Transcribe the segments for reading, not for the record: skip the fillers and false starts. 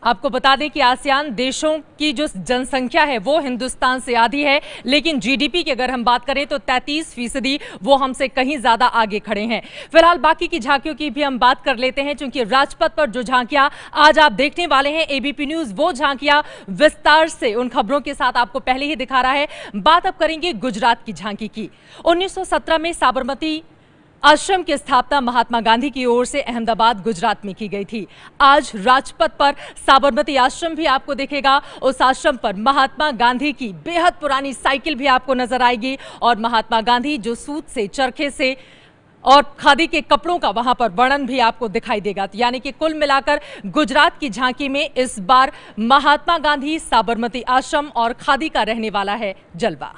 आपको बता दें कि आसियान देशों की जो जनसंख्या है वो हिंदुस्तान से आधी है, लेकिन जीडीपी की अगर हम बात करें तो 33% वो हमसे कहीं ज्यादा आगे खड़े हैं। फिलहाल बाकी की झांकियों की भी हम बात कर लेते हैं, क्योंकि राजपथ पर जो झांकियां आज आप देखने वाले हैं, एबीपी न्यूज वो झांकियां विस्तार से उन खबरों के साथ आपको पहले ही दिखा रहा है। बात अब करेंगे गुजरात की झांकी की। 1917 में साबरमती आश्रम की स्थापना महात्मा गांधी की ओर से अहमदाबाद गुजरात में की गई थी। आज राजपथ पर साबरमती आश्रम भी आपको दिखेगा। उस आश्रम पर महात्मा गांधी की बेहद पुरानी साइकिल भी आपको नजर आएगी और महात्मा गांधी जो सूत से, चरखे से और खादी के कपड़ों का वहां पर वर्णन भी आपको दिखाई देगा। यानी कि कुल मिलाकर गुजरात की झांकी में इस बार महात्मा गांधी, साबरमती आश्रम और खादी का रहने वाला है जलवा।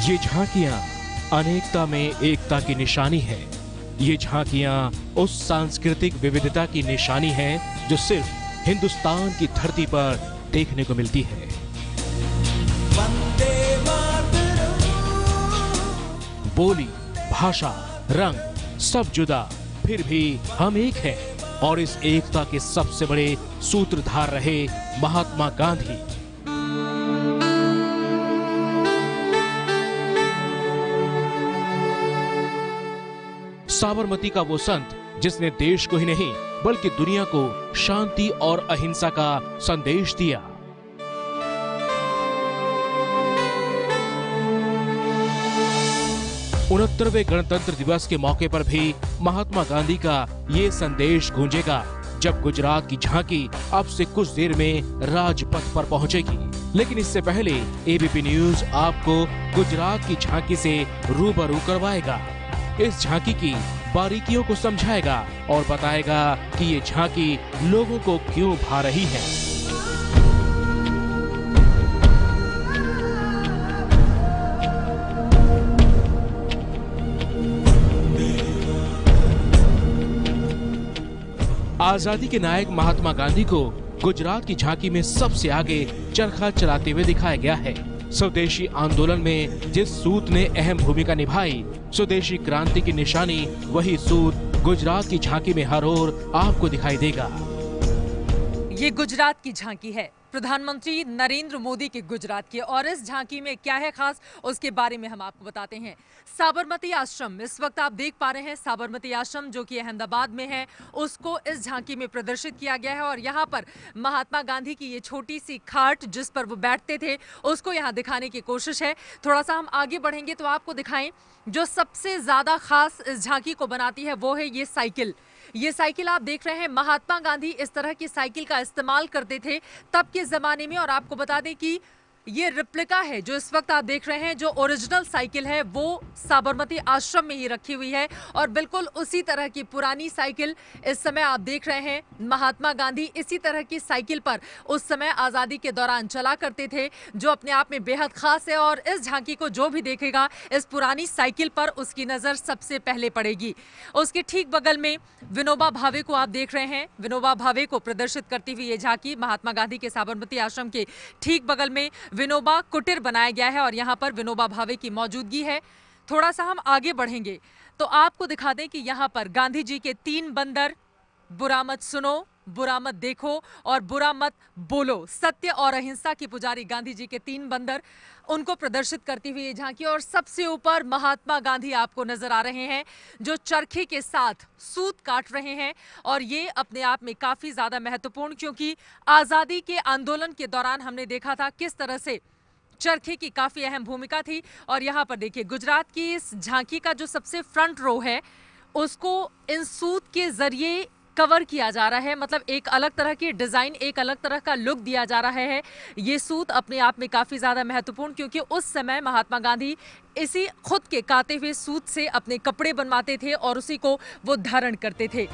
ये झांकियां अनेकता में एकता की निशानी है। ये झांकियां उस सांस्कृतिक विविधता की निशानी है जो सिर्फ हिंदुस्तान की धरती पर देखने को मिलती है। बोली, भाषा, रंग सब जुदा, फिर भी हम एक हैं और इस एकता के सबसे बड़े सूत्रधार रहे महात्मा गांधी। साबरमती का वो संत जिसने देश को ही नहीं बल्कि दुनिया को शांति और अहिंसा का संदेश दिया। उनहत्तरवें गणतंत्र दिवस के मौके पर भी महात्मा गांधी का ये संदेश गूंजेगा जब गुजरात की झांकी अब से कुछ देर में राजपथ पर पहुंचेगी। लेकिन इससे पहले एबीपी न्यूज आपको गुजरात की झांकी से रूबरू करवाएगा। इस झांकी की बारीकियों को समझाएगा और बताएगा कि ये झांकी लोगों को क्यों भा रही है। आजादी के नायक महात्मा गांधी को गुजरात की झांकी में सबसे आगे चरखा चलाते हुए दिखाया गया है। स्वदेशी आंदोलन में जिस सूत ने अहम भूमिका निभाई, स्वदेशी क्रांति की निशानी वही सूत गुजरात की झांकी में हर ओर आपको दिखाई देगा। ये गुजरात की झांकी है, प्रधानमंत्री नरेंद्र मोदी के गुजरात की, और इस झांकी में क्या है खास उसके बारे में हम आपको बताते हैं। साबरमती आश्रम इस वक्त आप देख पा रहे हैं, साबरमती आश्रम जो कि अहमदाबाद में है, उसको इस झांकी में प्रदर्शित किया गया है और यहाँ पर महात्मा गांधी की ये छोटी सी खाट जिस पर वो बैठते थे उसको यहाँ दिखाने की कोशिश है। थोड़ा सा हम आगे बढ़ेंगे तो आपको दिखाएं, जो सबसे ज्यादा खास इस झांकी को बनाती है वो है ये साइकिल। ये साइकिल आप देख रहे हैं, महात्मा गांधी इस तरह की साइकिल का इस्तेमाल करते थे तब के जमाने में। और आपको बता दें कि ये रिप्लिका है जो इस वक्त आप देख रहे हैं, जो ओरिजिनल साइकिल है वो साबरमती आश्रम में ही रखी हुई है और बिल्कुल उसी तरह की पुरानी साइकिल इस समय आप देख रहे हैं। महात्मा गांधी इसी तरह की साइकिल पर उस समय आज़ादी के दौरान चला करते थे, जो अपने आप में बेहद खास है। और इस झांकी को जो भी देखेगा इस पुरानी साइकिल पर उसकी नज़र सबसे पहले पड़ेगी। उसके ठीक बगल में विनोबा भावे को आप देख रहे हैं, विनोबा भावे को प्रदर्शित करती हुई ये झांकी महात्मा गांधी के साबरमती आश्रम के ठीक बगल में विनोबा कुटीर बनाया गया है और यहाँ पर विनोबा भावे की मौजूदगी है। थोड़ा सा हम आगे बढ़ेंगे तो आपको दिखा दें कि यहाँ पर गांधी जी के 3 बंदर, बुरा मत सुनो, बुरा मत देखो और बुरा मत बोलो, सत्य और अहिंसा की पुजारी गांधी जी के 3 बंदर, उनको प्रदर्शित करती हुई ये झांकी। और सबसे ऊपर महात्मा गांधी आपको नजर आ रहे हैं जो चरखे के साथ सूत काट रहे हैं। और ये अपने आप में काफी ज्यादा महत्वपूर्ण, क्योंकि आजादी के आंदोलन के दौरान हमने देखा था किस तरह से चरखे की काफी अहम भूमिका थी। और यहाँ पर देखिए गुजरात की इस झांकी का जो सबसे फ्रंट रो है उसको इन सूत के जरिए कवर किया जा रहा है, मतलब एक अलग तरह की डिजाइन, एक अलग तरह का लुक दिया जा रहा है। ये सूत अपने आप में काफी ज्यादा महत्वपूर्ण, क्योंकि उस समय महात्मा गांधी इसी खुद के काते हुए सूत से अपने कपड़े बनवाते थे और उसी को वो धारण करते थे।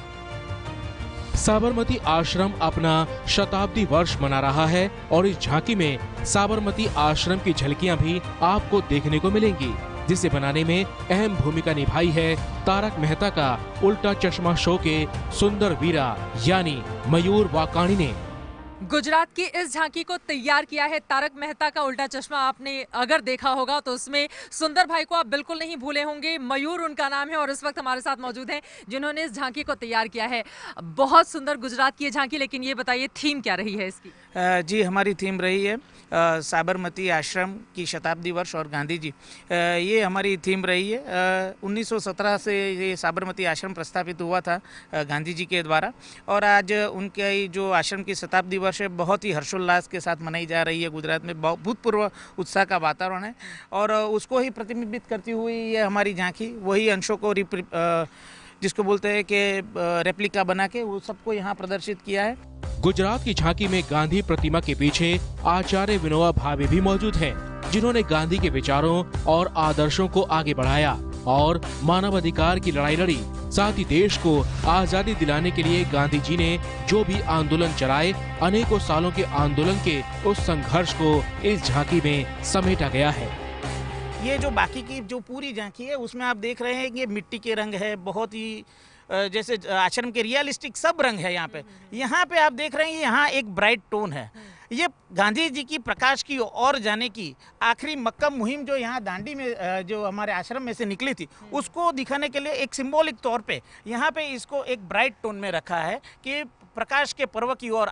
साबरमती आश्रम अपना शताब्दी वर्ष मना रहा है और इस झांकी में साबरमती आश्रम की झलकियां भी आपको देखने को मिलेंगी, जिसे बनाने में अहम भूमिका निभाई है तारक मेहता का उल्टा चश्मा शो के सुंदर वीरा यानी मयूर वाकाणी ने। गुजरात की इस झांकी को तैयार किया है तारक मेहता का उल्टा चश्मा। आपने अगर देखा होगा तो उसमें सुंदर भाई को आप बिल्कुल नहीं भूले होंगे, मयूर उनका नाम है और इस वक्त हमारे साथ मौजूद हैं जिन्होंने इस झांकी को तैयार किया है। बहुत सुंदर गुजरात की ये झांकी, लेकिन ये बताइए थीम क्या रही है इसकी? जी, हमारी थीम रही है साबरमती आश्रम की शताब्दी वर्ष और गांधी जी, ये हमारी थीम रही है। 1917 से ये साबरमती आश्रम प्रस्थापित हुआ था गांधी जी के द्वारा, और आज उनके जो आश्रम की शताब्दी वर्ष है बहुत ही हर्षोल्लास के साथ मनाई जा रही है। गुजरात में भूतपूर्व उत्साह का वातावरण है और उसको ही प्रतिबिंबित करती हुई ये हमारी झांकी वही अंशों को जिसको बोलते हैं कि रेप्लिका बना के वो सबको यहाँ प्रदर्शित किया है। गुजरात की झांकी में गांधी प्रतिमा के पीछे आचार्य विनोबा भावे भी मौजूद हैं, जिन्होंने गांधी के विचारों और आदर्शों को आगे बढ़ाया और मानवाधिकार की लड़ाई लड़ी। साथ ही देश को आजादी दिलाने के लिए गांधी जी ने जो भी आंदोलन चलाए, अनेकों सालों के आंदोलन के उस संघर्ष को इस झांकी में समेटा गया है। ये जो बाकी की जो पूरी झांकी है उसमें आप देख रहे हैं कि मिट्टी के रंग है, बहुत ही जैसे आश्रम के रियलिस्टिक सब रंग है यहाँ पे आप देख रहे हैं यहाँ एक ब्राइट टोन है। ये गांधी जी की प्रकाश की ओर जाने की आखिरी मक्कम मुहिम जो यहाँ दांडी में जो हमारे आश्रम में से निकली थी उसको दिखाने के लिए एक सिंबॉलिक तौर पे यहाँ पे इसको एक ब्राइट टोन में रखा है कि प्रकाश के पर्व की ओर,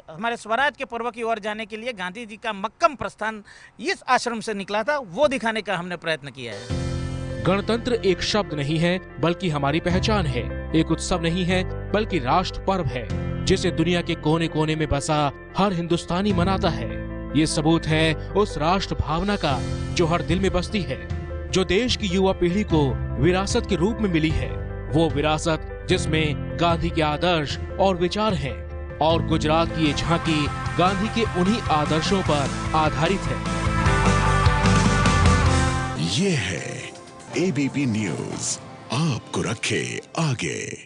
हमारे स्वराज के पर्व की ओर जाने के लिए गांधी जी का मक्कम प्रस्थान इस आश्रम से निकला था, वो दिखाने का हमने प्रयत्न किया है। गणतंत्र एक शब्द नहीं है बल्कि हमारी पहचान है, एक उत्सव नहीं है बल्कि राष्ट्र पर्व है, जिसे दुनिया के कोने कोने में बसा हर हिंदुस्तानी मनाता है। ये सबूत है उस राष्ट्र भावना का जो हर दिल में बसती है, जो देश की युवा पीढ़ी को विरासत के रूप में मिली है। वो विरासत जिसमें गांधी के आदर्श और विचार हैं, और गुजरात की ये झांकी गांधी के उन्हीं आदर्शों पर आधारित है। ये है एबीपी न्यूज़, आपको रखे आगे।